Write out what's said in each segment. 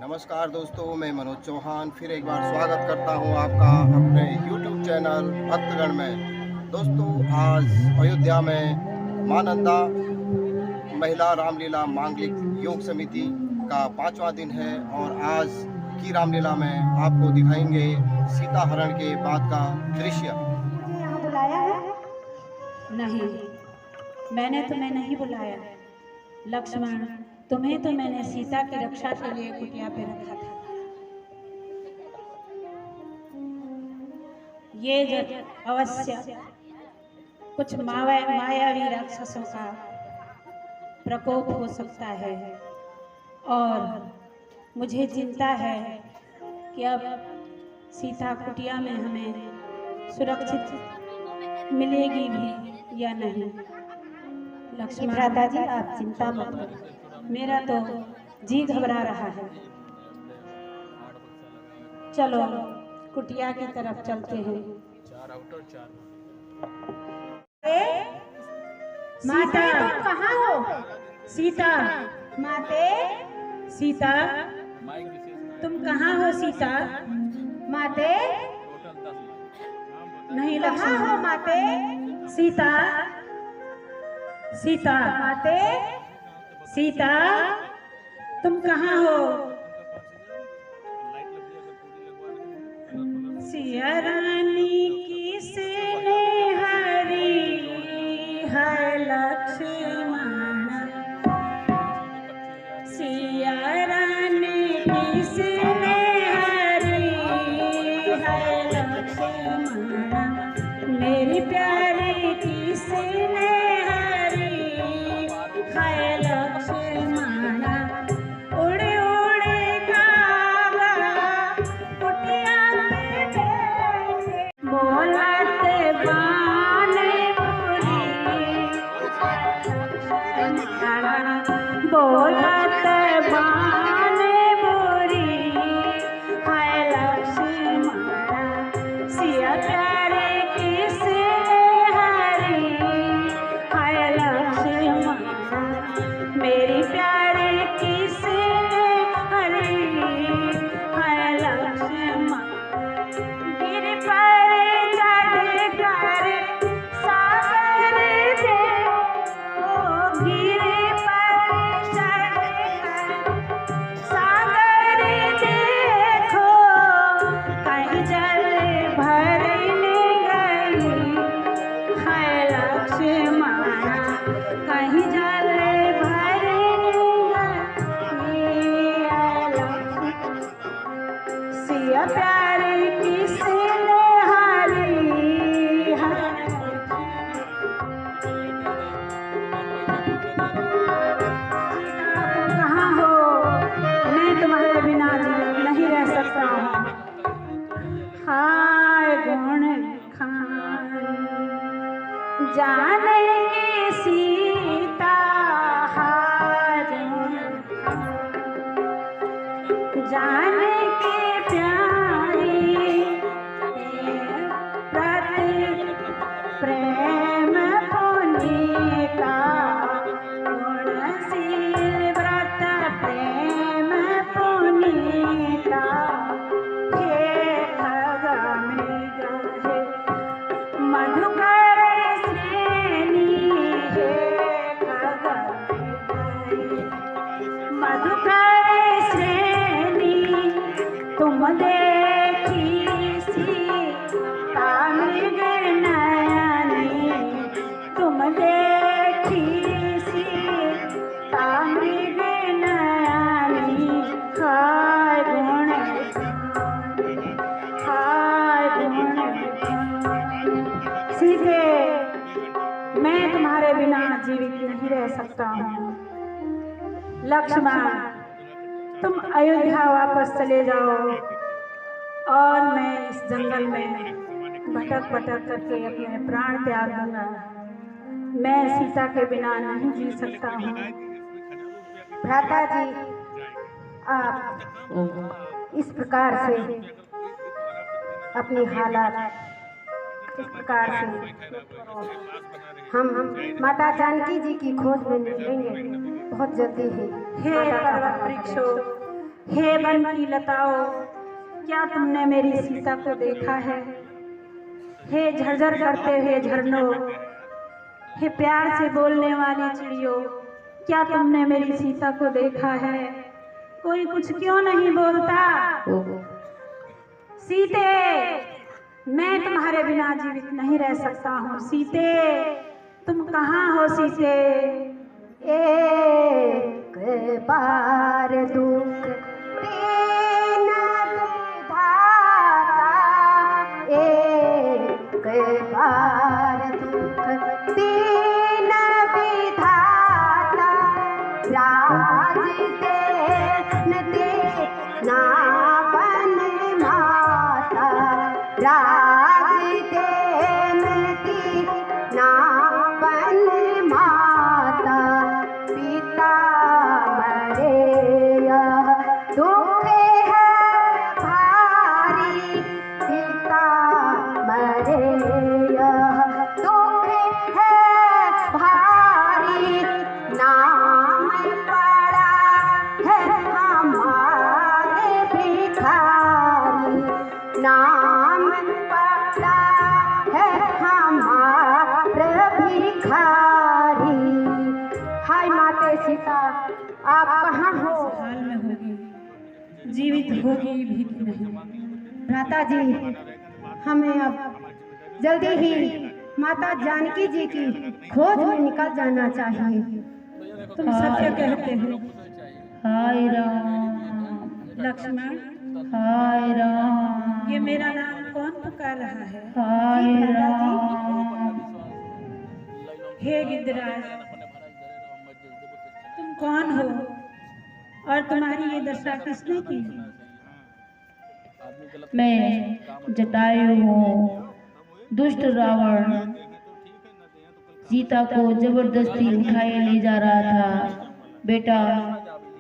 नमस्कार दोस्तों, मैं मनोज चौहान फिर एक बार स्वागत करता हूं आपका अपने YouTube चैनल भक्तगण में। दोस्तों, आज अयोध्या में मां नंदा महिला रामलीला मांगलिक योग समिति का 5वां दिन है और आज की रामलीला में आपको दिखाएंगे सीता हरण के बाद का दृश्य। यहाँ बुलाया है? नहीं, मैंने तुम्हें नहीं बुलाया। लक्ष्मण, तुम्हें तो मैंने सीता की रक्षा के लिए कुटिया पे रखा था। ये जब अवश्य कुछ मायावी राक्षसों का प्रकोप हो सकता है और मुझे चिंता है कि अब सीता कुटिया में हमें सुरक्षित मिलेगी भी या नहीं। लक्ष्मण, भ्राता जी, आप चिंता मत करो। मेरा तो जी घबरा रहा है। चलो कुटिया की तरफ चलते हैं। माते, तुम कहाँ हो? सीता, माते, सीता, तुम कहाँ हो? सीता, माते, नहीं कहाँ हो? लक्ष्मण। माते, सीता, सीता, माते, सीता, तुम कहाँ हो? सिया रानी किसने हरी है लक्ष्मण, सिया रानी किसने हरी है लक्ष्मण, मेरी प्यारी किसने हरी है लक्ष्मण, उड़े उड़े कागा कुटिया पे बैठे, बोलते बाने बुरी, बोलते बाने बुरी है लक्ष्मण, सिया प्यारे किसने हरी है लक्ष्मण, मेरी प्यारे किसने हरी है लक्ष्मण, गिर पर चढ़ कर सागर देखो, गिर पर चढ़ कर सागर देखो, कहीं जल भरने गई है लक्ष्मण, कहीं जल भरने गई है लक्ष्मण, सिया प्यारे किसने हरी है। कहाँ हो? मैं तुम्हारे बिना नहीं रह सकता हूँ। हाय गुण खान जाने की सीता, हाय गुण जाने के प्यारी, प्रति प्रेम पुनीता, गुणशील व्रत प्रेम पुनीता, हे खग मृग हे मधुकर श्रेणी, हे खग मृग हे मधुकर श्रेणी, तुम देखी सीता मृग नयनी, तुम देखी सीता मृग नयनी, हाय गुण हाय गुण। सीधे मैं तुम्हारे बिना जीवित नहीं रह सकता हूँ। लक्ष्मण, तुम अयोध्या वापस चले जाओ और मैं इस जंगल में भटक भटक करके अपने प्राण त्याग दूंगा। मैं सीता के बिना नहीं जी सकता हूँ। भ्राता जी, आप इस प्रकार से अपनी हालात इस प्रकार से हम माता जानकी जी की खोज में निकलेंगे बहुत जल्दी ही। हे पर्वत वृक्षों, हे वन की लताओं, क्या तुमने मेरी सीता को देखा है? हे झरझर करते हुए झरनों, हे प्यार से बोलने वाली चिड़ियों, क्या तुमने मेरी सीता को देखा है? कोई कुछ क्यों नहीं बोलता? सीते, मैं तुम्हारे बिना जीवित नहीं रह सकता हूँ। सीते, तुम कहाँ हो सीते? एक बार दुख दीन विधाता, एक बार दुख दीन विधाता, राज देन देना बन माता, राज देन देना बन माता, पिता मरे यह दुख है भारी, पिता मरे यह दुख है भारी, नाम पड़ा है हमारे भिखारी, नाम पड़ा है हमारे भिखारी। हाय माते सीता, आप कहाँ हो? हाल में होगी, जीवित होगी भी कि नहीं? भ्राता जी, हमें अब जल्दी ही माता जानकी जी की खोज में निकल जाना चाहिए। तुम सत्य कहते हो। हाय राम, लक्ष्मण, हाय राम, ये मेरा नाम कौन पुकार रहा है? हाय राम, हे गिद्धराज, तुम कौन हो और तुम्हारी ये दशा किसने की? मैं जटायु हूँ। दुष्ट रावण सीता को जबरदस्ती उठाए ले जा रहा था। बेटा,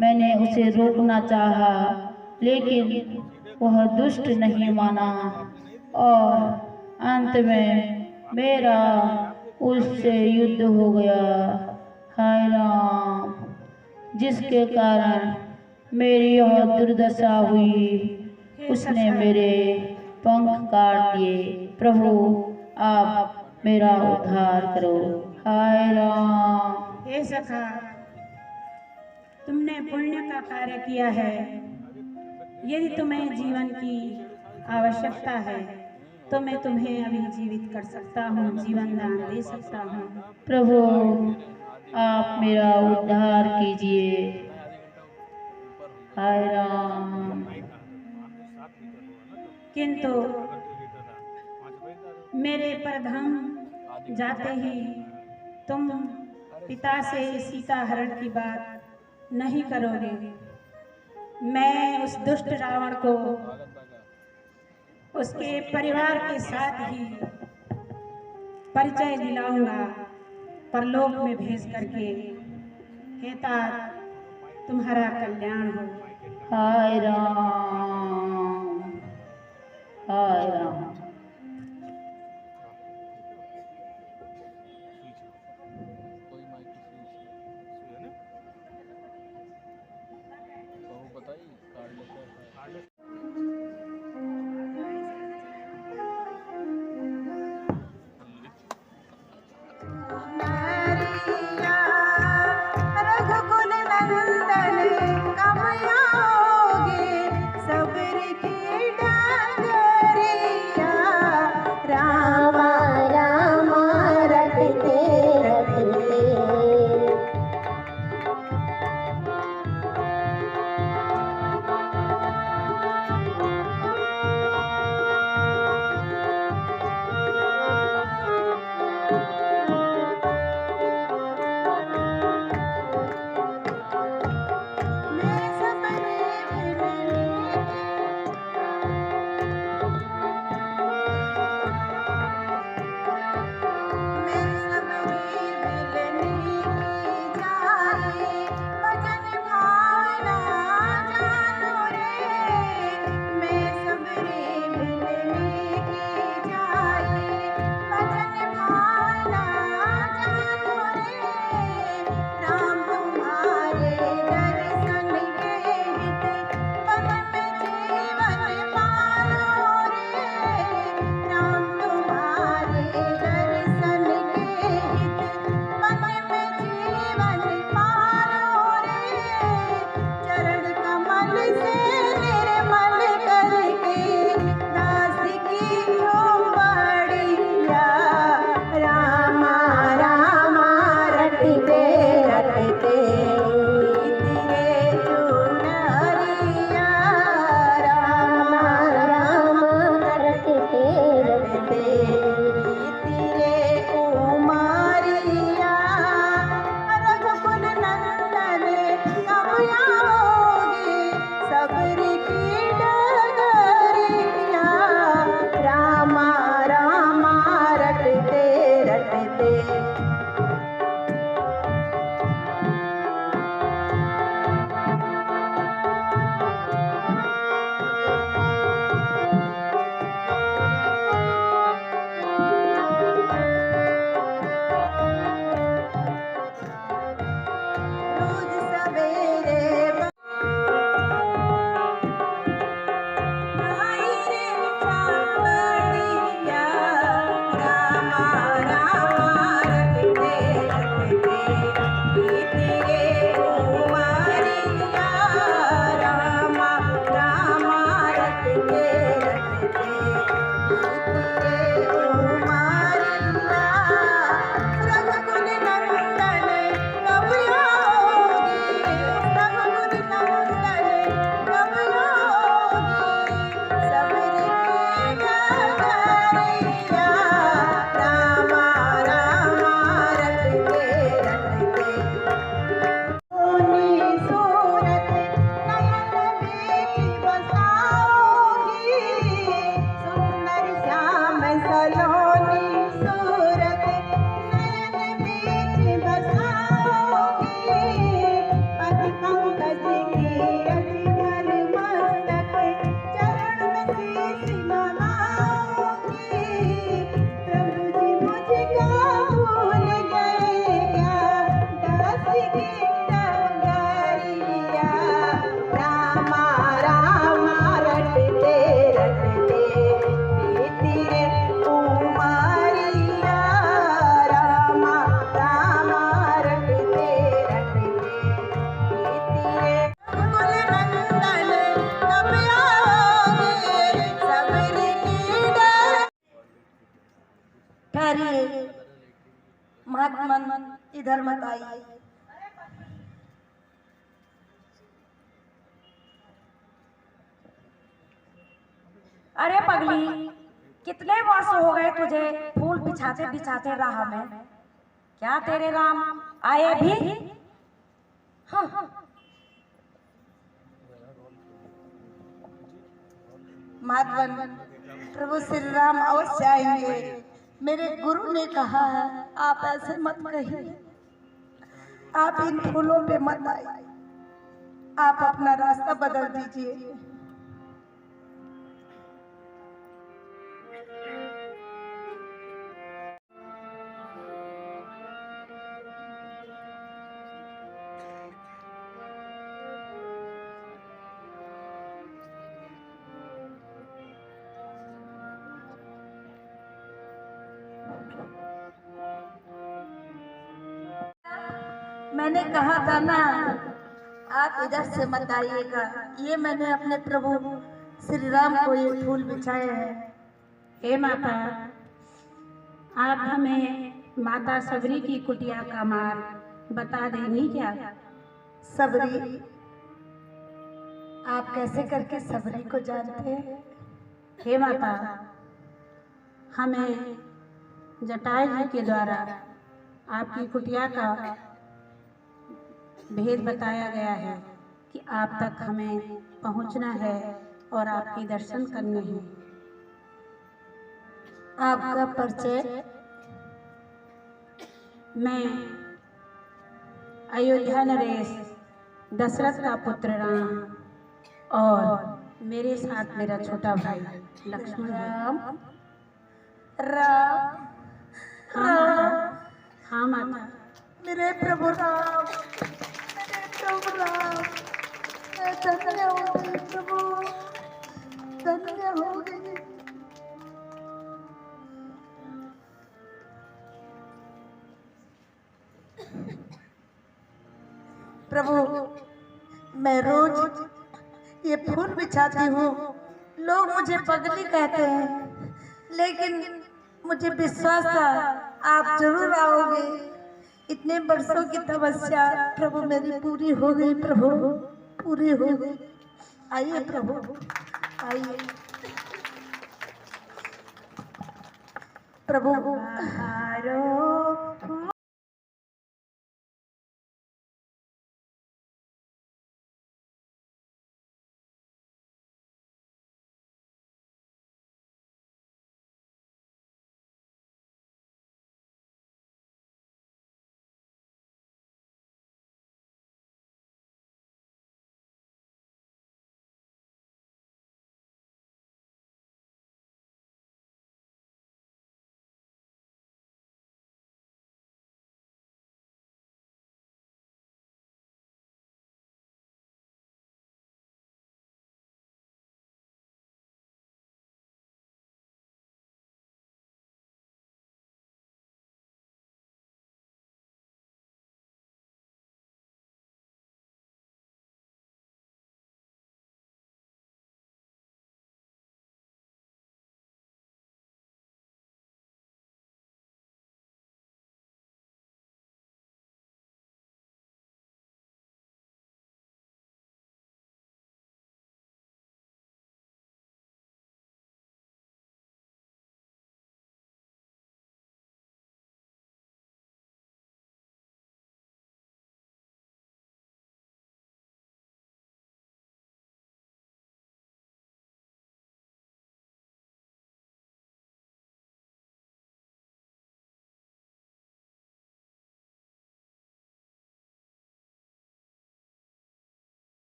मैंने उसे रोकना चाहा, लेकिन वह दुष्ट नहीं माना और अंत में मेरा उससे युद्ध हो गया। हाय राम, जिसके कारण मेरी यह दुर्दशा हुई, उसने मेरे पंख काट दिए। प्रभु, आप मेरा उद्धार करो। हाय राम। हे सखा, तुमने पुण्य का कार्य किया है। यदि तुम्हें जीवन की आवश्यकता है तो मैं तुम्हें अभी जीवित कर सकता हूँ, जीवन दान दे सकता हूँ। प्रभु, आप मेरा उद्धार कीजिए। हाय राम। किंतु मेरे परधाम जाते ही तुम पिता से सीता हरण की बात नहीं करोगे। मैं उस दुष्ट रावण को उसके परिवार के साथ ही परिचय दिलाऊंगा, परलोक में भेज करके। हे तात, तुम्हारा कल्याण हो। हाय राम, हाय राम। रघुकुल नंदन कमयाओगे, सब्र की डागरिया इधर मत आइए। अरे पगली, कितने वर्ष हो गए तुझे फूल बिछाते बिछाते राह में, क्या तेरे राम आए भी? हाँ। माधवन, प्रभु श्री राम अवश्य आएंगे। मेरे गुरु ने कहा है आप ऐसे मत कहिए, आप इन फूलों पे मत आइए, आप अपना रास्ता बदल दीजिए। मैंने कहा था ना आप इधर से मत आइएगा। ये मैंने अपने प्रभु श्री राम को ये फूल बिछाए हैं। हे माता, आप हमें माता सबरी की कुटिया का मार्ग बता देंगी क्या? सबरी, आप कैसे करके सबरी को जानते हैं? हे माता, हमें जटायु जी के द्वारा आपकी कुटिया का भेद बताया गया है कि आप तक हमें पहुंचना है और आपके दर्शन करने हैं। आपका परिचय? मैं अयोध्या नरेश दशरथ का पुत्र राम और मेरे साथ मेरा छोटा भाई लक्ष्मण है। राम राम राम, हाँ माता। मेरे प्रभु राम, मेरे प्रभु राम, मैं धन्य हो गई प्रभु, धन्य हो गई। प्रभु, मैं रोज ये फूल बिछाती हूँ, लोग मुझे पगली कहते हैं, लेकिन मुझे विश्वास था आप जरूर आओगे। इतने वर्षों की तपस्या प्रभु मेरी पूरी हो गई, प्रभु पूरी हो गई। आइए प्रभु, आइए प्रभु।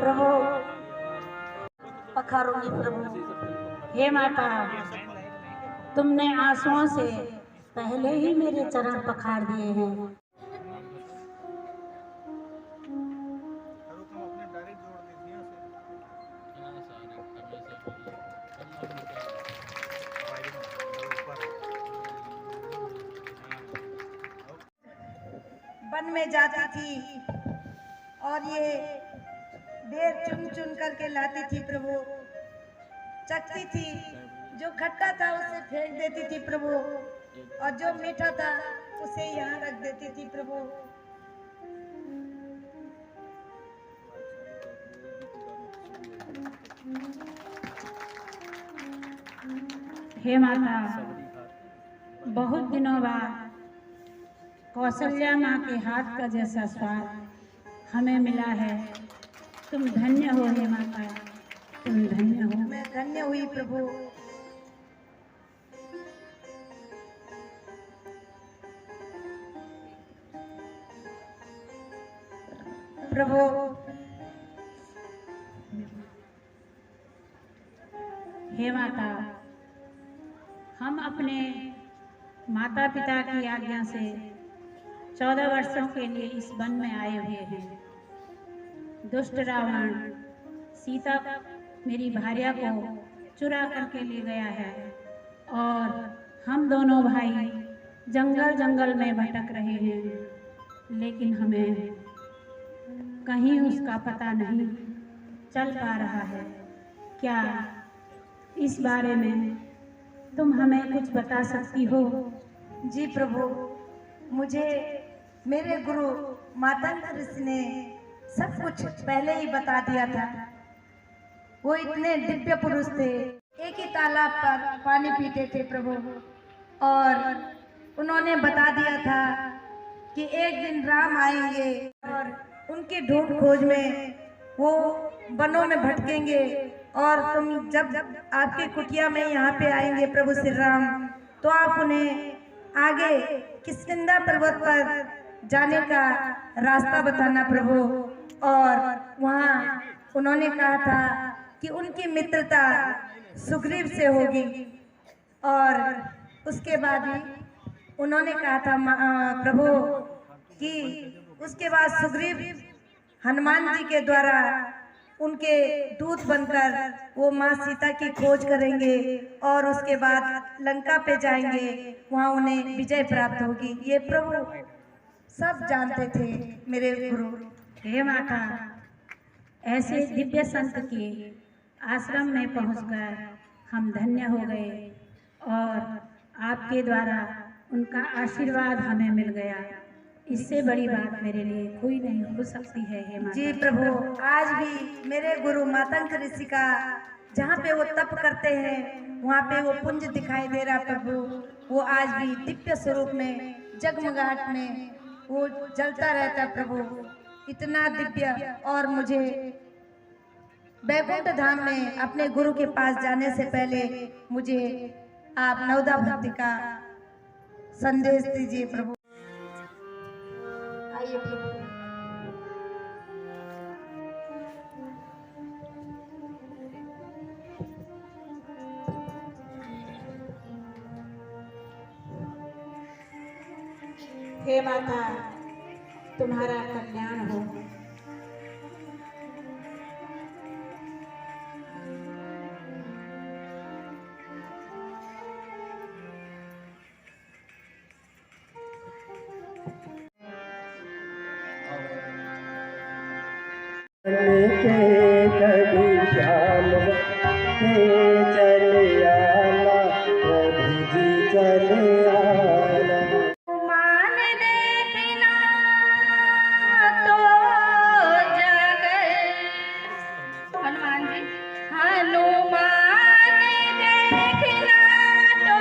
प्रभु पखारूंगी प्रभु। हे माता, तुमने आंसुओं से पहले ही मेरे चरण पखार दिए हैं। वन में जाती थी और ये बेर चुन चुन करके लाती थी प्रभु, चखती थी, जो खट्टा था उसे फेंक देती थी प्रभु, और जो मीठा था उसे यहाँ रख देती थी प्रभु। हे माता, बहुत दिनों बाद कौशल्या माँ के हाथ का जैसा स्वाद हमें मिला है। तुम धन्य हो हे माता, तुम धन्य हो। मैं धन्य हुई प्रभु। प्रभु हे माता, हम अपने माता पिता की आज्ञा से 14 वर्षों के लिए इस वन में आए हुए हैं। दुष्ट रावण सीता मेरी भार्या को चुरा करके ले गया है और हम दोनों भाई जंगल जंगल में भटक रहे हैं, लेकिन हमें कहीं उसका पता नहीं चल पा रहा है। क्या इस बारे में तुम हमें कुछ बता सकती हो? जी प्रभु, मुझे मेरे गुरु मातंग ऋषि ने सब कुछ पहले ही बता दिया था। वो इतने दिव्य पुरुष थे, एक ही तालाब पर पानी पीते थे प्रभु, और उन्होंने बता दिया था कि एक दिन राम आएंगे और उनकी ढूंढ खोज में वो वनों में भटकेंगे, और तुम जब आपकी कुटिया में यहाँ पे आएंगे प्रभु श्री राम, तो आप उन्हें आगे किष्किंधा पर्वत पर जाने का रास्ता बताना प्रभु। और वहाँ उन्होंने कहा था कि उनकी मित्रता सुग्रीव से होगी, और उसके बाद ही उन्होंने कहा था प्रभु कि उसके बाद सुग्रीव हनुमान जी के द्वारा उनके दूत बनकर वो माँ सीता की खोज करेंगे, और उसके बाद लंका पे जाएंगे, वहाँ उन्हें विजय प्राप्त होगी। ये प्रभु सब जानते थे मेरे गुरु। हे माता, ऐसे दिव्य संत के आश्रम में पहुंचकर हम धन्य हो गए, और आपके द्वारा उनका आशीर्वाद हमें मिल गया। इससे बड़ी बात मेरे लिए कोई नहीं हो सकती है हे माता। जी प्रभु, आज भी मेरे गुरु मातंग ऋषि का जहाँ पे वो तप करते हैं, वहाँ पे वो पुंज दिखाई दे रहा प्रभु। वो आज भी दिव्य स्वरूप में जगमगाहट में वो जलता रहता प्रभु, इतना दिव्य। और मुझे वैकुंठ धाम में अपने गुरु के पास जाने से पहले मुझे आप नवदा भक्ति का संदेश दीजिए प्रभु। आइए प्रभु। हे माता, तुम्हारा कल्याण हो। कभी श्याम के चले आना, प्रभु जी चले आना। मान देखना तो जगए, हनुमान जी, हनुमान देखना तो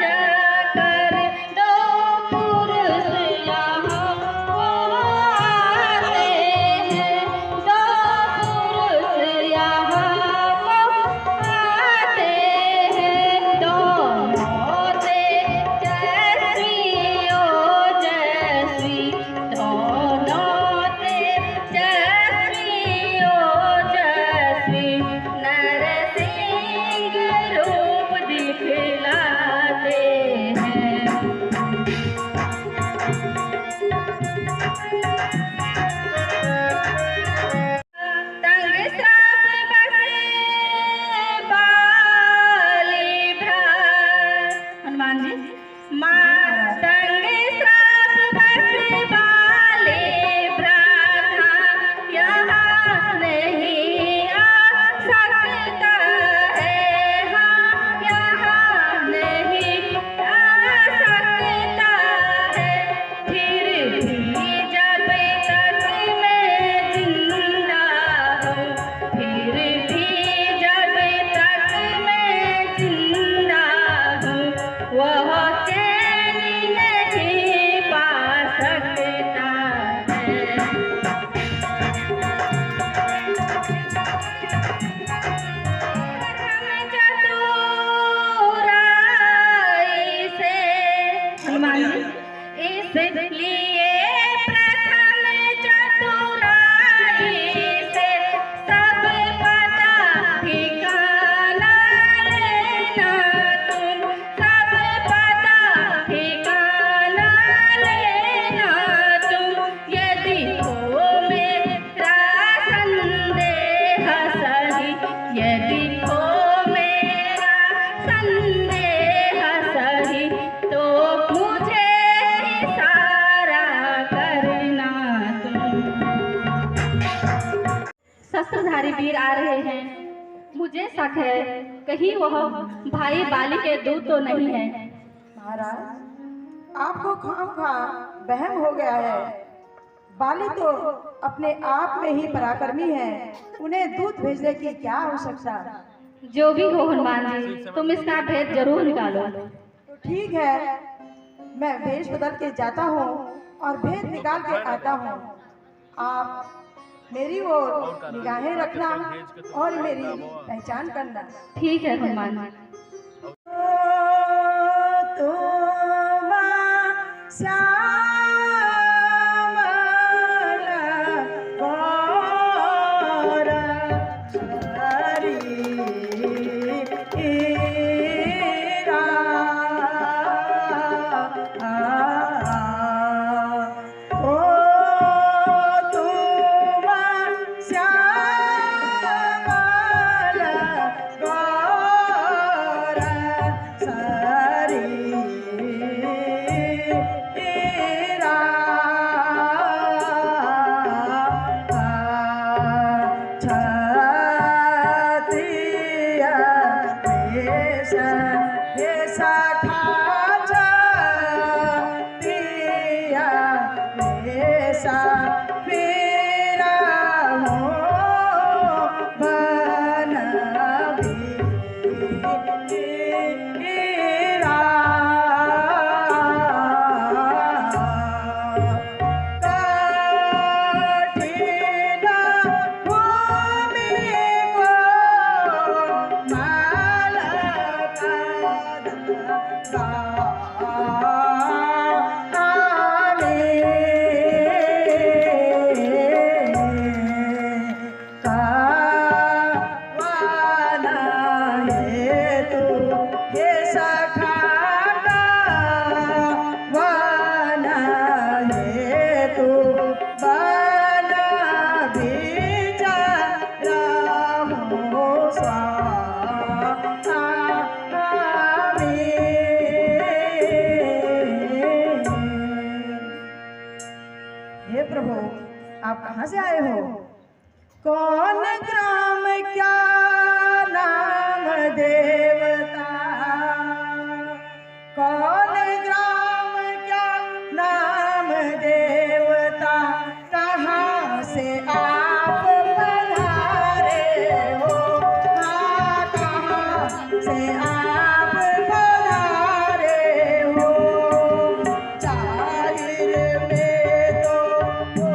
जगकर दो पुरुष यहाँ आते हैं, दो पुरुष यहाँ आते हैं। शस्त्रधारी वीर आ रहे हैं। मुझे शक है कहीं वह भाई बाली के दूत तो नहीं है। महाराज, आपको खामखा वहम हो गया है। बाली तो अपने आप में ही पराक्रमी है, उन्हें दूत भेजने की क्या आवश्यकता। जो भी हो हनुमान जी, तुम इसका भेद जरूर निकालो। तो ठीक है, मैं वेश बदल के जाता हूँ और भेद निकाल के आता हूँ। आप मेरी ओर निगाहें रखना और मेरी पहचान करना। ठीक है हनुमान जी। हे प्रभु, आप कहाँ से आए हो? कौन ग्राम क्या नाम देवता, कौन ग्राम क्या नाम देवता, कहाँ से आप पधारे हो, हाँ कहाँ से आप पधारे हो। जाहिर में तो हो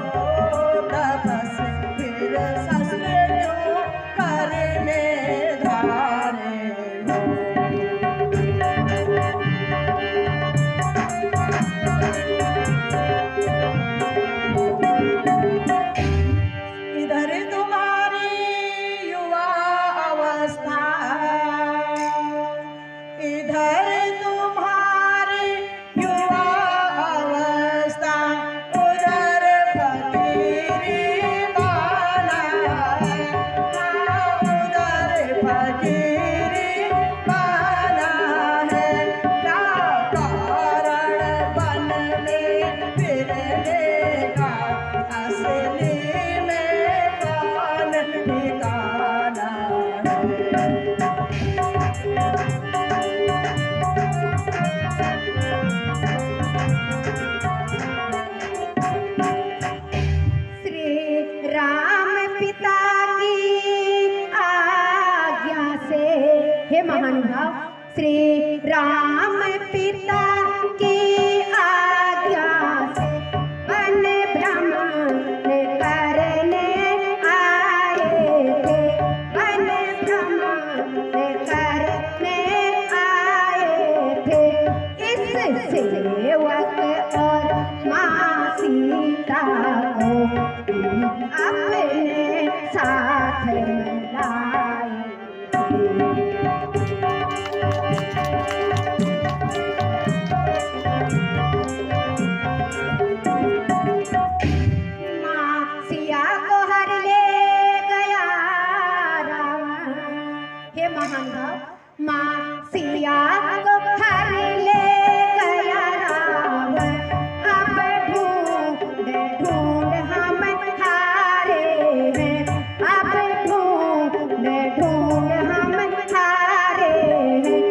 तपस, फिर शस्त्र क्यों कर में धारे हो। महानुभाव श्री राम पिता की आज्ञा से वन भ्रमण करने आए थे, वन भ्रमण करने आए थे। इस सेवक और माँ सीता को अपने साथ लाए। माँ सिया को हर ले गया रावण। हे महान भाव, माँ सिया को हर ले गया रावण। अब ढूंढ ढूंढ हम हारे हैं, अब ढूंढ ढूंढ हम हारे हैं।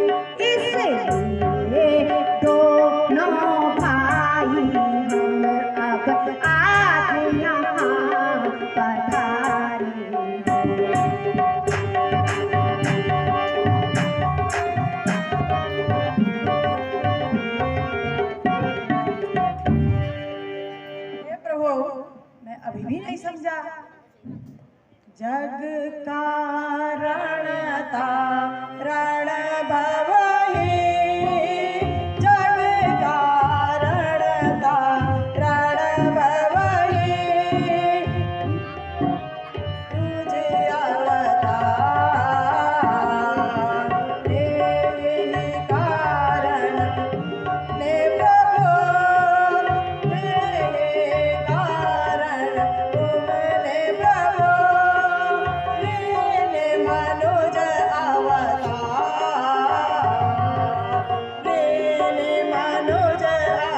इसलिए दोनों भाई हम अब आज यहाँ पधारे हैं। हे प्रभु, मैं अभी भी नहीं समझा। जग कारण तारण भवहि, जग कारण तारण भवहि। तुझे अवतार तेरे कारण ने प्रभु, तेरे कारण तुमने प्रभु लेने मनुज अवतार, लेने मनुज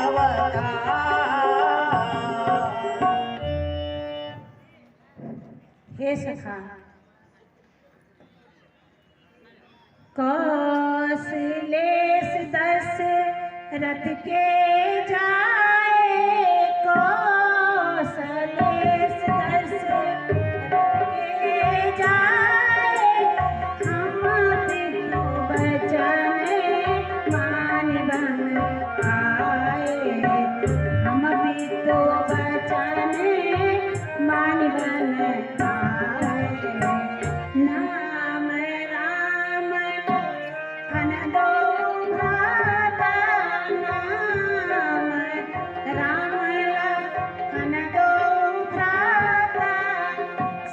अवतार। हे सखा, कौशलेश दशरथ के जाए, कौशलेश दशरथ के जाए। हम बिनु बचन मान बन आए, हम बिनु बचन मान बन आए। नाम राम खन दो भ्राता, नाम राम लखन दो भ्राता।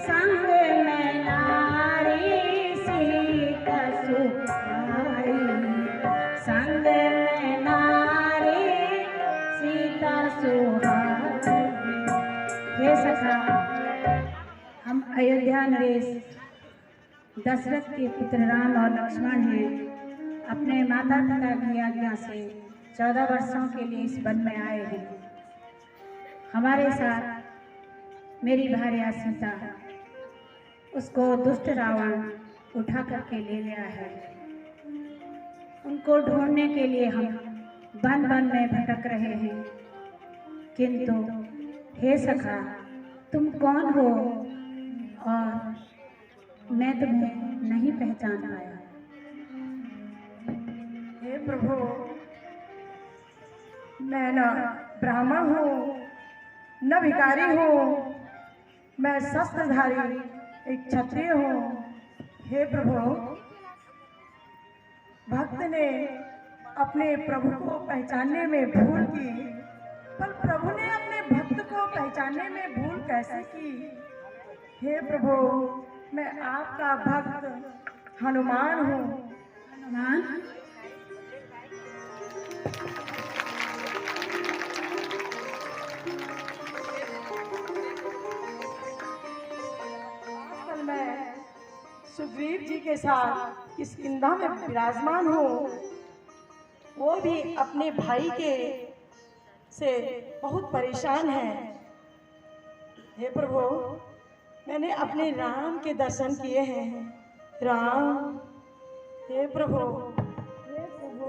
संग में नारी सीता सुहाई, संग में नारी सीता सुहाई। हे सखा, हम अयोध्या नरेश दशरथ के पुत्र राम और लक्ष्मण हैं। अपने माता पिता की आज्ञा से 14 वर्षों के लिए इस वन में आए हैं। हमारे साथ मेरी भार्या सीता, उसको दुष्ट रावण उठा करके ले गया है। उनको ढूंढने के लिए हम वन वन में भटक रहे हैं। किंतु हे सखा, तुम कौन हो और मैं तुम्हें नहीं पहचान पाया। हे प्रभु, मैं न ब्राह्मण हूँ न भिखारी हूँ, मैं शस्त्रधारी एक क्षत्रिय हूँ। हे प्रभु, भक्त ने अपने प्रभु को पहचानने में भूल की, पर प्रभु ने अपने भक्त को पहचानने में भूल कैसे की। हे प्रभु, मैं आपका भक्त हनुमान हूँ। हनुमान, आजकल मैं सुग्रीव जी के साथ किष्किंधा में विराजमान हूँ। वो भी अपने भाई के से बहुत परेशान है। हे प्रभु, मैंने अपने राम के दर्शन किए हैं। राम, हे प्रभु, हे प्रभु,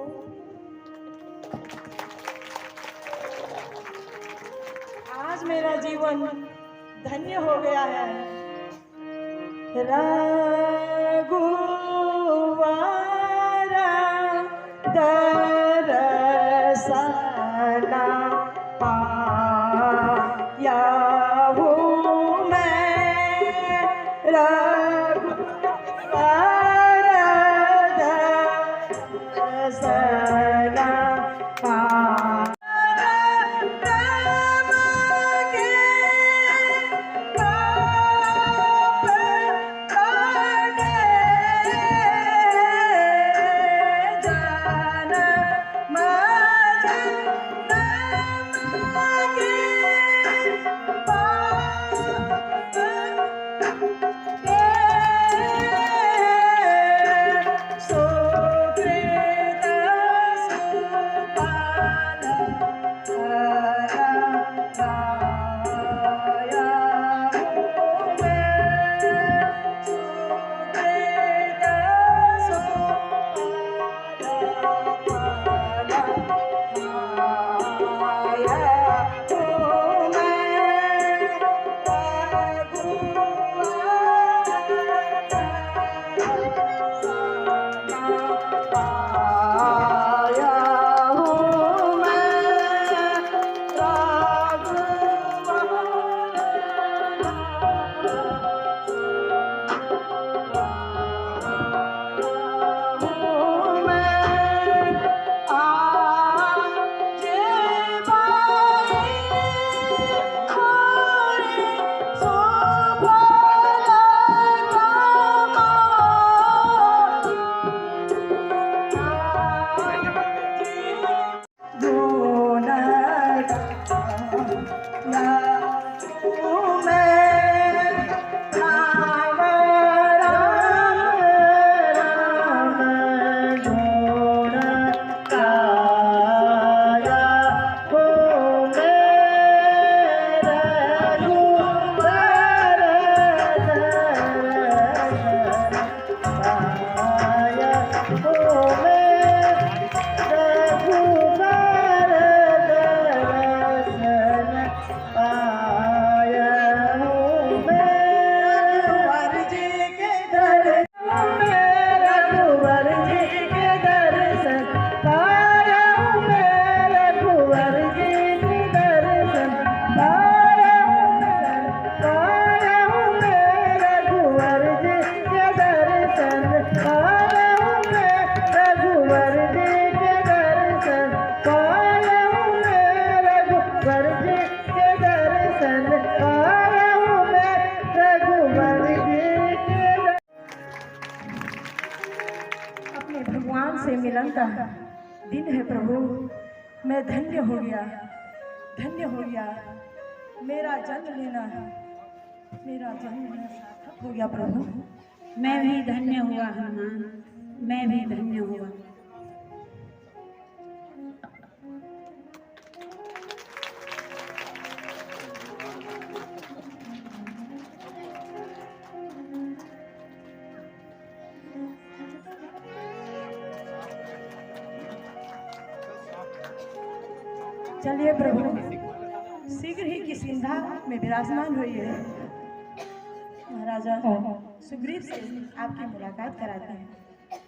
आज मेरा जीवन धन्य हो गया है। रघुवर दर्शना पाया हूँ मैं रघुवर दर्शना पाया। भगवान से मिलन का दिन है प्रभु। मैं धन्य हो गया, धन्य हो गया। मेरा जन्म लेना सार्थक हो गया प्रभु। मैं भी धन्य हुआ हनुमान, मैं भी धन्य हुआ। चलिए प्रभु, शीघ्र ही किष्किंधा में विराजमान हुई है। महाराजा सुग्रीव से आपकी मुलाकात कराते हैं।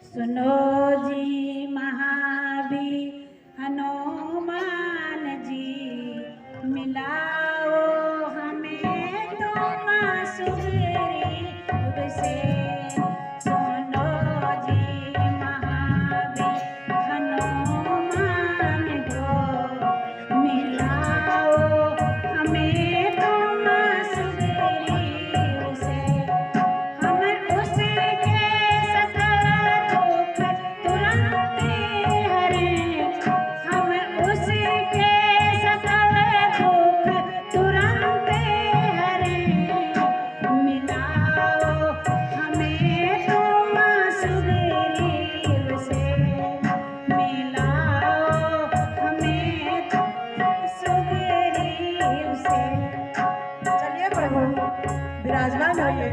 सुनो जी महावीर हनुमान जी, मिलाओ हमें तुम सुग्रीव से। सुनो जी महावीर हनुमान को, मिलाओ हमें तुम सुग्रीव से। हम उसके सकल दुख तुरंत हरें, हम उसके सकल दुख तुरंत हरें। मिलाओ हमें तुम सुग्रीव से, मिलाओ हमें सुग्रीव से। चलिए प्रभु, विराजमान होइए।